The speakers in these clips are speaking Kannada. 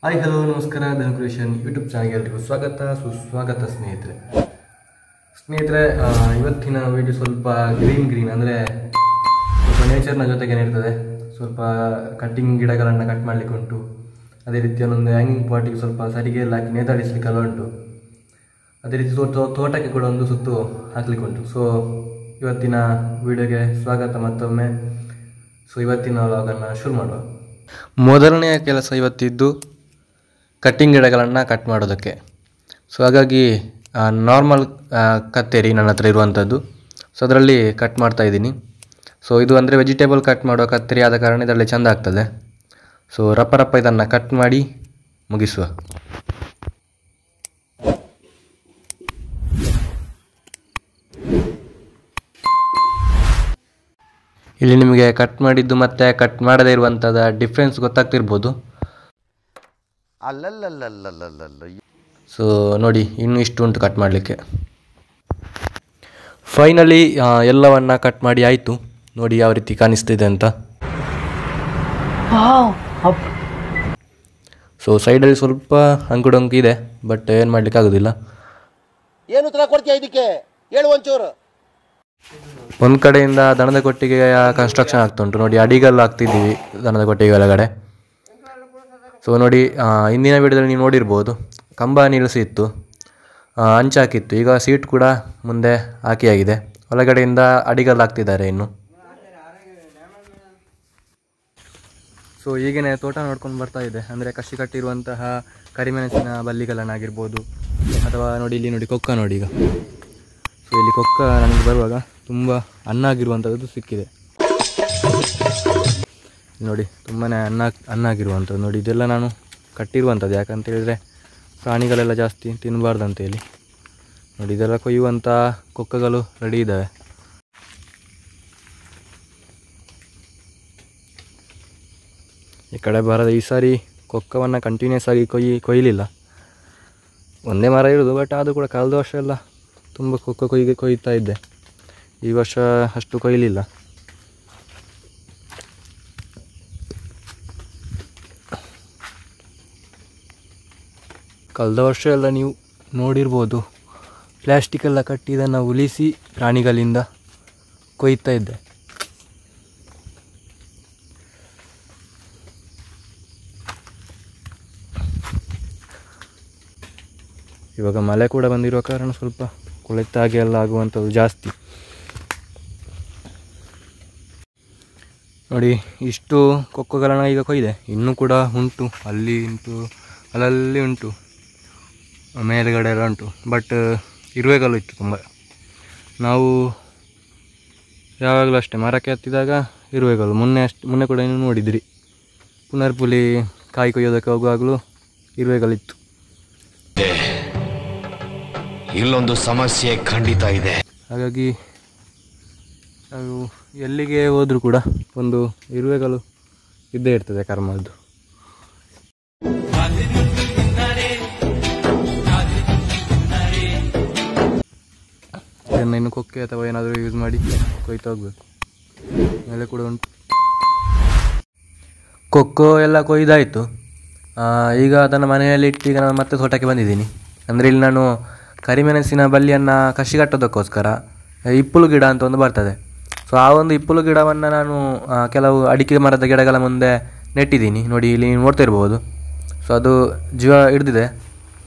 ಹಾಯ್ ಹಲೋ ನಮಸ್ಕಾರ ಧನು ಕ್ರಿಯೇಷನ್ ಯೂಟ್ಯೂಬ್ ಚಾನಲ್ಗೆ ಎಲ್ರಿಗೂ ಸ್ವಾಗತ ಸುಸ್ವಾಗತ ಸ್ನೇಹಿತರೆ ಇವತ್ತಿನ ವಿಡಿಯೋ ಸ್ವಲ್ಪ ಗ್ರೀನ್ ಅಂದರೆ ಸ್ವಲ್ಪ ನೇಚರ್ನ ಜೊತೆಗೆ ಏನಿರ್ತದೆ ಸ್ವಲ್ಪ ಕಟ್ಟಿಂಗ್ ಗಿಡಗಳನ್ನು ಕಟ್ ಮಾಡಲಿಕ್ಕೆ ಉಂಟು. ಅದೇ ರೀತಿ ಒಂದೊಂದು ಹ್ಯಾಂಗಿಂಗ್ ಪಾಟಿಗೆ ಸ್ವಲ್ಪ ಸರಿಗೆ ಎಲ್ಲ ಹಾಕಿ ನೇತಾಡಿಸ್ಲಿಕ್ಕೆಲ್ಲ ಉಂಟು. ಅದೇ ರೀತಿ ತೋಟಕ್ಕೆ ಕೂಡ ಒಂದು ಸುತ್ತು ಹಾಕ್ಲಿಕ್ಕೆ ಉಂಟು. ಸೊ ಇವತ್ತಿನ ವಿಡಿಯೋಗೆ ಸ್ವಾಗತ ಮತ್ತೊಮ್ಮೆ. ಸೊ ಇವತ್ತಿನ ವ್ಲಾಗನ್ನು ಶುರು ಮಾಡುವ. ಮೊದಲನೆಯ ಕೆಲಸ ಇವತ್ತಿದ್ದು ಕಟ್ಟಿಂಗ್ ಗಿಡಗಳನ್ನು ಕಟ್ ಮಾಡೋದಕ್ಕೆ. ಸೊ ಹಾಗಾಗಿ ನಾರ್ಮಲ್ ಕತ್ತೇರಿ ನನ್ನ ಹತ್ರ ಇರುವಂಥದ್ದು. ಸೊ ಅದರಲ್ಲಿ ಕಟ್ ಮಾಡ್ತಾ ಇದ್ದೀನಿ. ಸೊ ಇದು ಅಂದರೆ ವೆಜಿಟೇಬಲ್ ಕಟ್ ಮಾಡುವ ಕತ್ತೇರಿ ಆದ ಕಾರಣ ಇದರಲ್ಲಿ ಚೆಂದ ಆಗ್ತದೆ. ಸೊ ರಪ್ಪ ಇದನ್ನು ಕಟ್ ಮಾಡಿ ಮುಗಿಸುವ. ಇಲ್ಲಿ ನಿಮಗೆ ಕಟ್ ಮಾಡಿದ್ದು ಮತ್ತು ಕಟ್ ಮಾಡದೇ ಇರುವಂಥದ್ದು ಡಿಫ್ರೆನ್ಸ್ ಗೊತ್ತಾಗ್ತಿರ್ಬೋದು. ಸೊ ನೋಡಿ, ಇನ್ನೂ ಇಷ್ಟು ಉಂಟು ಕಟ್ ಮಾಡಲಿಕ್ಕೆ. ಫೈನಲಿ ಎಲ್ಲವನ್ನು ಕಟ್ ಮಾಡಿ ಆಯಿತು. ನೋಡಿ ಯಾವ ರೀತಿ ಕಾಣಿಸ್ತಿದೆ ಅಂತ. ಸೊ ಸೈಡಲ್ಲಿ ಸ್ವಲ್ಪ ಅಂಕುಡೊಂಕು ಇದೆ, ಬಟ್ ಏನು ಮಾಡಲಿಕ್ಕೆ ಆಗೋದಿಲ್ಲ. ಏನು ಉತ್ತರ ಕೊಡ್ತೀಯ ಇದಕ್ಕೆ? ಹೇಳು ಒಂಚೂರು. ಒಂದು ಕಡೆಯಿಂದ ದನದ ಕೊಟ್ಟಿಗೆ ಕನ್ಸ್ಟ್ರಕ್ಷನ್ ಆಗ್ತುಂಟು. ನೋಡಿ, ಅಡಿಗಲ್ಲು ಹಾಕ್ತಿದ್ದೀವಿ ದನದ ಕೊಟ್ಟಿಗೆ ಒಳಗಡೆ. ಸೊ ನೋಡಿ, ಹಿಂದಿನ ವಿಡಿಯೋದಲ್ಲಿ ನೀವು ನೋಡಿರ್ಬೋದು, ಕಂಬ ನಿಲ್ಲಿಸಿತ್ತು, ಹಂಚಾಕಿತ್ತು. ಈಗ ಸೀಟ್ ಕೂಡ ಮುಂದೆ ಹಾಕಿಯಾಗಿದೆ. ಒಳಗಡೆಯಿಂದ ಅಡಿಗಲ್ಲು ಹಾಕ್ತಿದ್ದಾರೆ ಇನ್ನು. ಸೊ ಈಗೇನೆ ತೋಟ ನೋಡ್ಕೊಂಡು ಬರ್ತಾ ಇದೆ. ಅಂದರೆ ಕಸಿ ಕಟ್ಟಿರುವಂತಹ ಕರಿಮೆಣಸಿನ ಬಲ್ಲಿಗಳನ್ನಾಗಿರ್ಬೋದು, ಅಥವಾ ನೋಡಿ ಇಲ್ಲಿ ನೋಡಿ ಕೊಕ್ಕ ನೋಡಿ. ಈಗ ಸೊ ಇಲ್ಲಿ ಕೊಕ್ಕ ನನಗೆ ಬರುವಾಗ ತುಂಬ ಹಣ್ಣಾಗಿರುವಂಥದ್ದು ಸಿಕ್ಕಿದೆ. ನೋಡಿ, ತುಂಬಾ ಹಣ್ಣಾಗಿರುವಂಥದ್ದು. ನೋಡಿ, ಇದೆಲ್ಲ ನಾನು ಕಟ್ಟಿರುವಂಥದ್ದು. ಯಾಕಂತ ಹೇಳಿದರೆ ಪ್ರಾಣಿಗಳೆಲ್ಲ ಜಾಸ್ತಿ ತಿನ್ನಬಾರ್ದಂತೇಳಿ. ನೋಡಿ, ಇದೆಲ್ಲ ಕೊಯ್ಯುವಂಥ ಕೊಕ್ಕಗಳು ರೆಡಿ ಇದ್ದಾವೆ. ಈ ಕಡೆ ಬರದ ಈ ಸಾರಿ ಕೊಕ್ಕವನ್ನು ಕಂಟಿನ್ಯೂಸ್ ಆಗಿ ಕೊಯ್ಯಲಿಲ್ಲ. ಒಂದೇ ಮರ ಇರೋದು, ಬಟ್ ಅದು ಕೂಡ ಕಳೆದ ವರ್ಷ ಎಲ್ಲ ತುಂಬ ಕೊಕ್ಕ ಕೊಯ್ತಾ ಇದ್ದೆ. ಈ ವರ್ಷ ಅಷ್ಟು ಕೊಯ್ಯಲಿಲ್ಲ. ಕಳೆದ ವರ್ಷ ಎಲ್ಲ ನೀವು ನೋಡಿರ್ಬೋದು, ಪ್ಲ್ಯಾಸ್ಟಿಕ್ಕೆಲ್ಲ ಕಟ್ಟಿ ಇದನ್ನು ಉಳಿಸಿ ಪ್ರಾಣಿಗಳಿಂದ ಕೊಯ್ತಾ ಇದ್ದೆ. ಇವಾಗ ಮಳೆ ಕೂಡ ಬಂದಿರುವ ಕಾರಣ ಸ್ವಲ್ಪ ಕೊಳೆತಾಗೆ ಎಲ್ಲ ಆಗುವಂಥದ್ದು ಜಾಸ್ತಿ. ನೋಡಿ, ಇಷ್ಟು ಕೊಕ್ಕುಗಳನ್ನು ಈಗ ಕೊಯ್ದೆ. ಇನ್ನೂ ಕೂಡ ಉಂಟು, ಅಲ್ಲಿ ಉಂಟು, ಅಲ್ಲಲ್ಲಿ ಉಂಟು, ಮೇಲುಗಡೆ ಎಲ್ಲ ಉಂಟು. ಬಟ್ ಇರುವೆಗಳು ಇತ್ತು ತುಂಬ. ನಾವು ಯಾವಾಗಲೂ ಅಷ್ಟೇ ಮರಕ್ಕೆ ಹತ್ತಿದಾಗ ಇರುವೆಗಳು. ಮೊನ್ನೆ ಕೂಡ ನೀವು ನೋಡಿದ್ರಿ, ಪುನರ್ಪುಲಿ ಕಾಯಿ ಕೊಯ್ಯೋದಕ್ಕೆ ಹೋಗುವಾಗಲೂ ಇರುವೆಗಳಿತ್ತು. ಇಲ್ಲೊಂದು ಸಮಸ್ಯೆ ಖಂಡಿತ ಇದೆ. ಹಾಗಾಗಿ ನಾವು ಎಲ್ಲಿಗೆ ಹೋದರೂ ಕೂಡ ಒಂದು ಇರುವೆಗಳು ಇದ್ದೇ ಇರ್ತದೆ ಕರ್ಮದ್ದು. ಇನ್ನು ಕೊಕ್ಕೆ ಅಥವಾ ಏನಾದರೂ ಯೂಸ್ ಮಾಡಿ ಕೊಯ್ತಾ ಹೋಗ್ಬೇಕು. ಮೇಲೆ ಕೂಡ ಉಂಟು. ಕೊಕ್ಕೋ ಎಲ್ಲ ಕೊಯ್ದಾಯಿತು. ಈಗ ಅದನ್ನು ಮನೆಯಲ್ಲಿ ಇಟ್ಟು ಈಗ ನಾನು ಮತ್ತೆ ತೋಟಕ್ಕೆ ಬಂದಿದ್ದೀನಿ. ಅಂದರೆ ಇಲ್ಲಿ ನಾನು ಕರಿಮೆಣಸಿನ ಬಳ್ಳಿಯನ್ನು ಕಸಿ ಕಟ್ಟೋದಕ್ಕೋಸ್ಕರ ಇಪ್ಪಲು ಗಿಡ ಅಂತ ಒಂದು ಬರ್ತದೆ. ಸೊ ಆ ಒಂದು ಇಪ್ಪಲು ಗಿಡವನ್ನು ನಾನು ಕೆಲವು ಅಡಿಕೆ ಮರದ ಗಿಡಗಳ ಮುಂದೆ ನೆಟ್ಟಿದ್ದೀನಿ. ನೋಡಿ, ಇಲ್ಲಿ ನೋಡ್ತಾ ಇರ್ಬೋದು. ಸೊ ಅದು ಜೀವ ಹಿಡ್ದಿದೆ.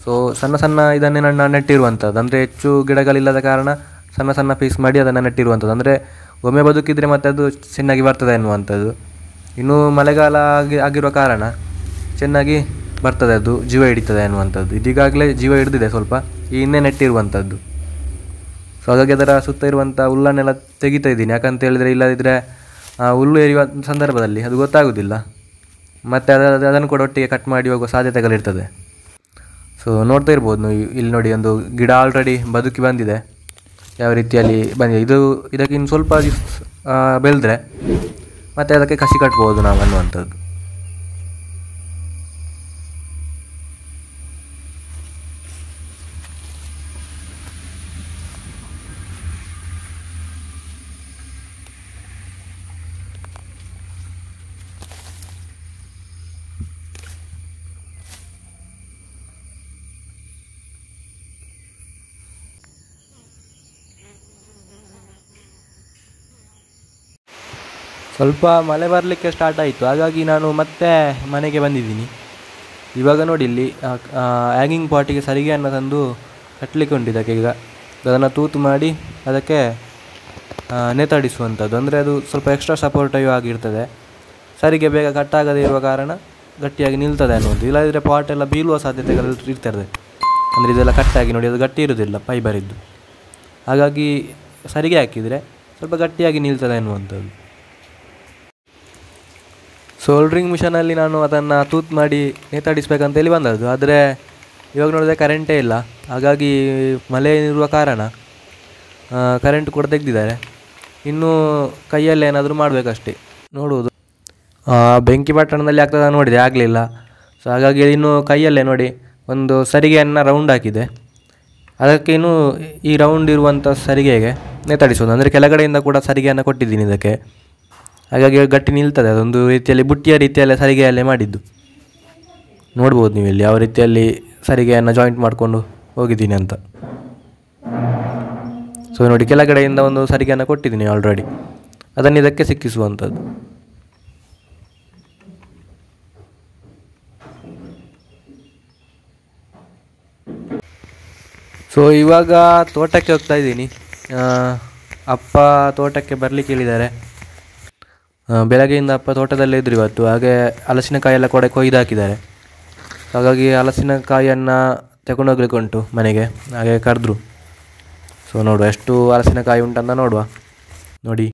ಸೊ ಸಣ್ಣ ಇದನ್ನೇ ನನ್ನ ನೆಟ್ಟಿರುವಂಥದ್ದು. ಅಂದರೆ ಹೆಚ್ಚು ಗಿಡಗಳಿಲ್ಲದ ಕಾರಣ ಸಣ್ಣ ಪೀಸ್ ಮಾಡಿ ಅದನ್ನು ನೆಟ್ಟಿರುವಂಥದ್ದು. ಅಂದರೆ ಒಮ್ಮೆ ಬದುಕಿದರೆ ಮತ್ತೆ ಅದು ಚೆನ್ನಾಗಿ ಬರ್ತದೆ ಎನ್ನುವಂಥದ್ದು. ಇನ್ನೂ ಮಳೆಗಾಲ ಆಗಿರುವ ಕಾರಣ ಚೆನ್ನಾಗಿ ಬರ್ತದೆ, ಅದು ಜೀವ ಹಿಡಿತದೆ ಎನ್ನುವಂಥದ್ದು. ಇದೀಗಾಗಲೇ ಜೀವ ಹಿಡಿದಿದೆ ಸ್ವಲ್ಪ, ಈ ಹಿಂದೆ ನೆಟ್ಟಿರುವಂಥದ್ದು. ಸೊ ಹಾಗಾಗಿ ಅದರ ಸುತ್ತ ಇರುವಂಥ ಹುಲ್ಲನ್ನೆಲ್ಲ ತೆಗಿತಾ ಇದ್ದೀನಿ. ಯಾಕಂತ ಹೇಳಿದರೆ ಇಲ್ಲದಿದ್ದರೆ ಹುಲ್ಲು ಏರಿಯುವ ಸಂದರ್ಭದಲ್ಲಿ ಅದು ಗೊತ್ತಾಗೋದಿಲ್ಲ. ಮತ್ತು ಅದನ್ನು ಕೂಡ ಒಟ್ಟಿಗೆ ಕಟ್ ಮಾಡಿ ಹೋಗುವ ಸಾಧ್ಯತೆಗಳಿರ್ತದೆ. ಸೊ ನೋಡ್ತಾ ಇರ್ಬೋದು ನೀವು, ಇಲ್ಲಿ ನೋಡಿ ಒಂದು ಗಿಡ ಆಲ್ರೆಡಿ ಬದುಕಿ ಬಂದಿದೆ. ಯಾವ ರೀತಿಯಲ್ಲಿ ಬಂದಿದೆ ಇದಕ್ಕೆ ಇನ್ನು ಸ್ವಲ್ಪ ಬೆಳೆದ್ರೆ ಮತ್ತು ಅದಕ್ಕೆ ಕಸಿ ಕಟ್ಬೋದು ನಾವು ಅನ್ನುವಂಥದ್ದು. ಸ್ವಲ್ಪ ಮಳೆ ಬರಲಿಕ್ಕೆ ಸ್ಟಾರ್ಟ್ ಆಯಿತು, ಹಾಗಾಗಿ ನಾನು ಮತ್ತೆ ಮನೆಗೆ ಬಂದಿದ್ದೀನಿ. ಇವಾಗ ನೋಡಿ ಇಲ್ಲಿ ಹ್ಯಾಂಗಿಂಗ್ ಪಾಟಿಗೆ ಸರಿಗೆಯನ್ನು ತಂದು ಕಟ್ಟಲಿಕ್ಕೆ ಉಂಟು. ಇದಕ್ಕೆ ಈಗ ಅದನ್ನು ತೂತು ಮಾಡಿ ಅದಕ್ಕೆ ನೇತಾಡಿಸುವಂಥದ್ದು. ಅಂದರೆ ಅದು ಸ್ವಲ್ಪ ಎಕ್ಸ್ಟ್ರಾ ಸಪೋರ್ಟಿವ್ ಆಗಿರ್ತದೆ, ಸರಿಗೆ ಬೇಗ ಕಟ್ಟಾಗದೇ ಇರುವ ಕಾರಣ ಗಟ್ಟಿಯಾಗಿ ನಿಲ್ತದೆ ಅನ್ನೋದು. ಇಲ್ಲದಿದ್ದರೆ ಪಾಟ್ ಎಲ್ಲ ಬೀಳುವ ಸಾಧ್ಯತೆಗಳು ಇರ್ತದೆ. ಅಂದರೆ ಇದೆಲ್ಲ ಕಟ್ಟಾಗಿ ನೋಡಿ ಅದು ಗಟ್ಟಿ ಇರೋದಿಲ್ಲ ಫೈಬರಿದ್ದು, ಹಾಗಾಗಿ ಸರಿಗೆ ಹಾಕಿದರೆ ಸ್ವಲ್ಪ ಗಟ್ಟಿಯಾಗಿ ನಿಲ್ತದೆ ಅನ್ನುವಂಥದ್ದು. ಸೋಲ್ಡ್ರಿಂಗ್ ಮಿಷನಲ್ಲಿ ನಾನು ಅದನ್ನು ತೂತು ಮಾಡಿ ನೇತಾಡಿಸ್ಬೇಕಂತೇಳಿ ಬಂದದ್ದು. ಆದರೆ ಇವಾಗ ನೋಡಿದ್ರೆ ಕರೆಂಟೇ ಇಲ್ಲ, ಹಾಗಾಗಿ ಮಳೆ ಇರುವ ಕಾರಣ ಕರೆಂಟ್ ಕೂಡ ತೆಗೆದಿದ್ದಾರೆ. ಇನ್ನೂ ಕೈಯಲ್ಲೇ ಏನಾದರೂ ಮಾಡಬೇಕಷ್ಟೇ, ನೋಡುವುದು. ಬೆಂಕಿ ಪಟ್ಟಣದಲ್ಲಿ ಆಗ್ತದೆ ನೋಡಿದೆ, ಆಗಲಿಲ್ಲ. ಸೊ ಹಾಗಾಗಿ ಇನ್ನು ಕೈಯಲ್ಲೇ ನೋಡಿ ಒಂದು ಸರಿಗೆಯನ್ನು ರೌಂಡ್ ಹಾಕಿದೆ, ಅದಕ್ಕೆ ಇನ್ನು ಈ ರೌಂಡ್ ಇರುವಂಥ ಸರಿಗೆಗೆ ನೇತಾಡಿಸೋದು. ಅಂದರೆ ಕೆಳಗಡೆಯಿಂದ ಕೂಡ ಸರಿಗೆಯನ್ನು ಕೊಟ್ಟಿದ್ದೀನಿ ಇದಕ್ಕೆ, ಹಾಗಾಗಿ ಗಟ್ಟಿ ನಿಲ್ತದೆ. ಅದೊಂದು ರೀತಿಯಲ್ಲಿ ಬುಟ್ಟಿಯ ರೀತಿಯಲ್ಲೇ ಸರಿಗೆಯಲ್ಲೇ ಮಾಡಿದ್ದು. ನೋಡ್ಬೋದು ನೀವು ಇಲ್ಲಿ ಯಾವ ರೀತಿಯಲ್ಲಿ ಸರಿಗೆಯನ್ನು ಜಾಯಿಂಟ್ ಮಾಡಿಕೊಂಡು ಹೋಗಿದ್ದೀನಿ ಅಂತ. ಸೊ ನೋಡಿ ಕೆಳಗಡೆಯಿಂದ ಒಂದು ಸರಿಗೆಯನ್ನು ಕೊಟ್ಟಿದ್ದೀನಿ ಆಲ್ರೆಡಿ, ಅದನ್ನು ಇದಕ್ಕೆ ಸಿಕ್ಕಿಸುವಂಥದ್ದು. ಸೊ ಇವಾಗ ತೋಟಕ್ಕೆ ಹೋಗ್ತಾ ಇದ್ದೀನಿ. ಅಪ್ಪ ತೋಟಕ್ಕೆ ಬರಲಿಕ್ಕೆ ಹೇಳಿದ್ದಾರೆ. ಬೆಳಗ್ಗೆಯಿಂದ ಅಪ್ಪ ತೋಟದಲ್ಲೇ ಇದ್ರು ಇವತ್ತು. ಹಾಗೆ ಹಲಸಿನಕಾಯಿ ಎಲ್ಲ ಕೂಡ ಕೊಯ್ದು ಹಾಕಿದ್ದಾರೆ, ಹಾಗಾಗಿ ಹಲಸಿನಕಾಯಿಯನ್ನು ತಗೊಂಡೋಗ್ಲಿಕ್ಕೆ ಉಂಟು ಮನೆಗೆ, ಹಾಗೆ ಕರೆದ್ರು. ಸೊ ನೋಡುವ ಎಷ್ಟು ಹಲಸಿನಕಾಯಿ ಉಂಟಂತ ನೋಡುವ. ನೋಡಿ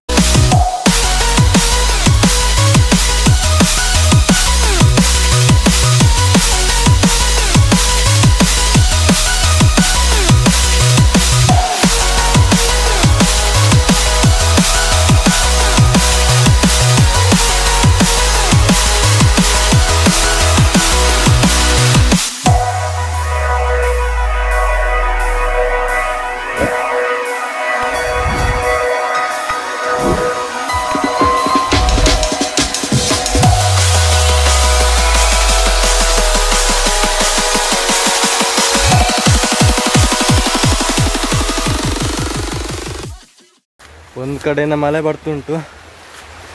ಒಂದು ಕಡೆಯಿಂದ ಮಳೆ ಬರ್ತುಂಟು.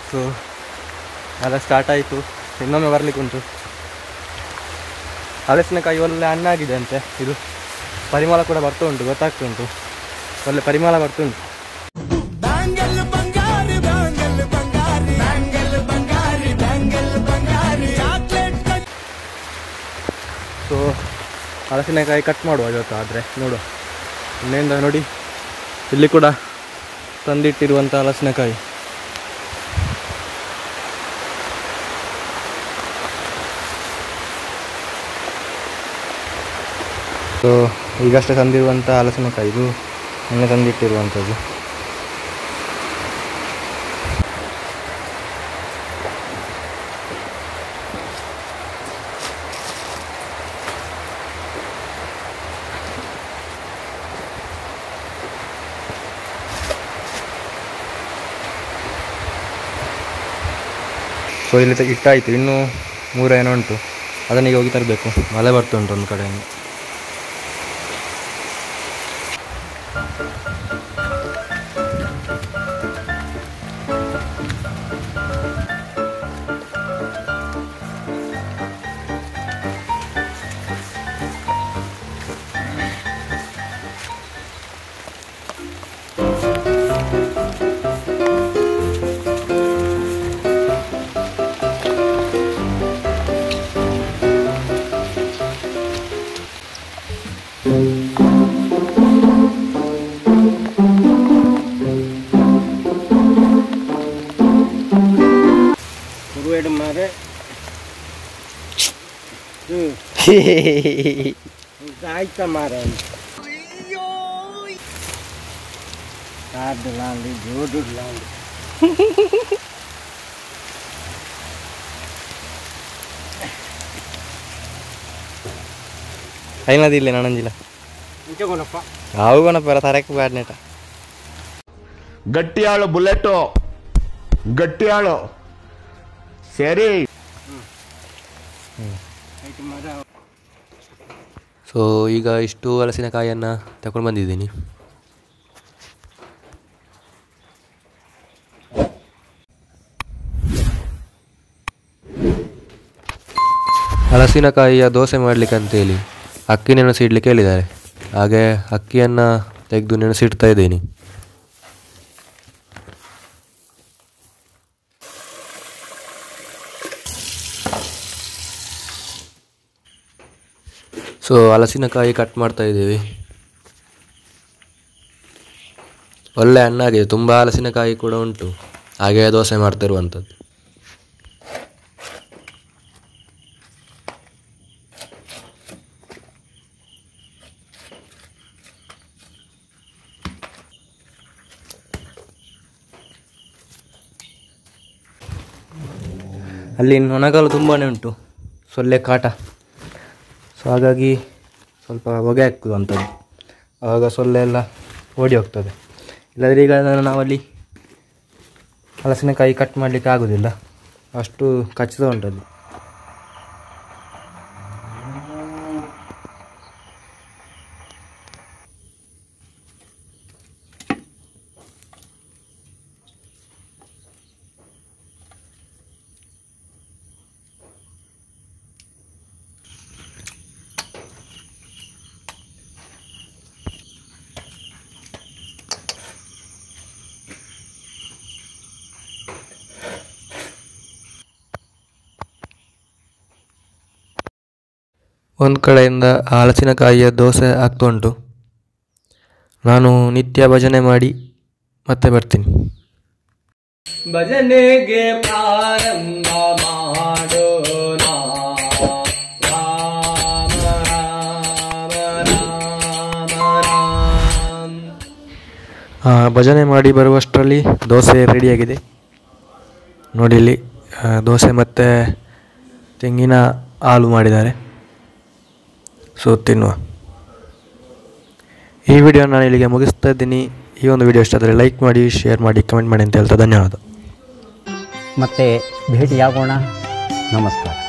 ಸೊ ಮಳೆ ಸ್ಟಾರ್ಟ್ ಆಯಿತು, ಇನ್ನೊಮ್ಮೆ ಬರಲಿಕ್ಕೆ ಉಂಟು. ಹಲಸಿನಕಾಯಿ ಒಳ್ಳೆ ಹಣ್ಣಾಗಿದೆ ಅಂತೆ, ಇದು ಪರಿಮಳ ಕೂಡ ಬರ್ತಾ ಉಂಟು, ಗೊತ್ತಾಗ್ತುಂಟು, ಒಳ್ಳೆ ಪರಿಮಳ ಬರ್ತುಂಟು. ಸೊ ಹಲಸಿನಕಾಯಿ ಕಟ್ ಮಾಡುವ ಇವತ್ತು, ಆದರೆ ನೋಡುವ ಇನ್ನೇಂದ. ನೋಡಿ ಇಲ್ಲಿ ಕೂಡ ತಂದಿಟ್ಟಿರುವಂಥ ಹಲಸಿನಕಾಯಿ. ಸೊ ಈಗಷ್ಟೇ ತಂದಿರುವಂಥ ಹಲಸಿನಕಾಯಿ, ಇದು ಮೊನ್ನೆ ತಂದಿಟ್ಟಿರುವಂಥದ್ದು. ಸೊ ಇಲ್ಲಿ ಇಟ್ಟಾಯಿತು, ಇನ್ನೂ 3 ಏನೋ ಉಂಟು, ಅದನ್ನೀಗ ಹೋಗಿ ತರಬೇಕು. ಮಳೆ ಬರ್ತುಂಟು ಒಂದು ಕಡೆಯಿಂದ. ಆಯ್ತಾ ಮಾರ ಜೋಡು అయినది ననంజిల ఆవు కొనపర తరకు బ్యాడ్నేట ಗಟ್ಟಿ ಆಳು ಬುಲೆಟು ಗಟ್ಟಿ ಆಳು ಸರಿ. ಸೊ ಈಗ ಇಷ್ಟು ಹಲಸಿನಕಾಯಿಯನ್ನು ತಗೊಂಡು ಬಂದಿದ್ದೀನಿ. ಹಲಸಿನಕಾಯಿಯ ದೋಸೆ ಮಾಡಲಿಕ್ಕೆ ಅಂತೇಳಿ ಅಕ್ಕಿ ನೆನೆಸಿಡ್ಲಿಕ್ಕೆ ಹೇಳಿದ್ದಾರೆ. ಹಾಗೆ ಅಕ್ಕಿಯನ್ನು ತೆಗೆದು ನೆನೆಸಿಡ್ತಾ ಇದ್ದೀನಿ. ಸೊ ಹಲಸಿನಕಾಯಿ ಕಟ್ ಮಾಡ್ತಾ ಇದ್ದೀವಿ. ಒಳ್ಳೆ ಹಣ್ಣಾಗಿದೆ, ತುಂಬ ಹಲಸಿನಕಾಯಿ ಕೂಡ ಉಂಟು, ಹಾಗೆ ದೋಸೆ ಮಾಡ್ತಿರುವಂಥದ್ದು. ಅಲ್ಲಿ ನೊಣಗಳು ತುಂಬಾ ಉಂಟು, ಸೊಳ್ಳೆ ಕಾಟ. ಸೊ ಹಾಗಾಗಿ ಸ್ವಲ್ಪ ಹೊಗೆ ಹಾಕ್ತದೆ ಅಂಥದ್ದು, ಆವಾಗ ಸೊಳ್ಳೆ ಎಲ್ಲ ಓಡಿ ಹೋಗ್ತದೆ. ಇಲ್ಲಾಂದರೆ ಈಗ ನಾವಲ್ಲಿ ಹಲಸಿನಕಾಯಿ ಕಟ್ ಮಾಡಲಿಕ್ಕೆ ಆಗೋದಿಲ್ಲ, ಅಷ್ಟು ಕಚ್ಚಿದ ಉಂಟಲ್ಲಿ. ಒಂದು ಕಡೆಯಿಂದ ಹಲಸಿನಕಾಯಿಯ ದೋಸೆ ಆಗ್ತಾ ಉಂಟು. ನಾನು ನಿತ್ಯ ಭಜನೆ ಮಾಡಿ ಮತ್ತೆ ಬರ್ತೀನಿ. ಭಜನೆಗೆ ಪ್ರಾರಂಭ ಮಾಡೋಣ, ರಾಮ ರಾಮ ರಾಮ ರಾಮ. ಭಜನೆ ಮಾಡಿ ಬರುವಷ್ಟರಲ್ಲಿ ದೋಸೆ ರೆಡಿಯಾಗಿದೆ ನೋಡಿ. ಇಲ್ಲಿ ದೋಸೆ ಮತ್ತು ತೆಂಗಿನ ಹಾಲು ಮಾಡಿದ್ದಾರೆ. ಸೊ ತಿನ್ನುವ. ಈ ವಿಡಿಯೋ ನಾನು ಇಲ್ಲಿಗೆ ಮುಗಿಸ್ತಾ ಇದ್ದೀನಿ. ಈ ಒಂದು ವಿಡಿಯೋ ಇಷ್ಟ ಆದರೆ ಲೈಕ್ ಮಾಡಿ, ಶೇರ್ ಮಾಡಿ, ಕಮೆಂಟ್ ಮಾಡಿ ಅಂತ ಹೇಳ್ತಾ ಧನ್ಯವಾದ. ಮತ್ತೆ ಭೇಟಿಯಾಗೋಣ. ನಮಸ್ಕಾರ.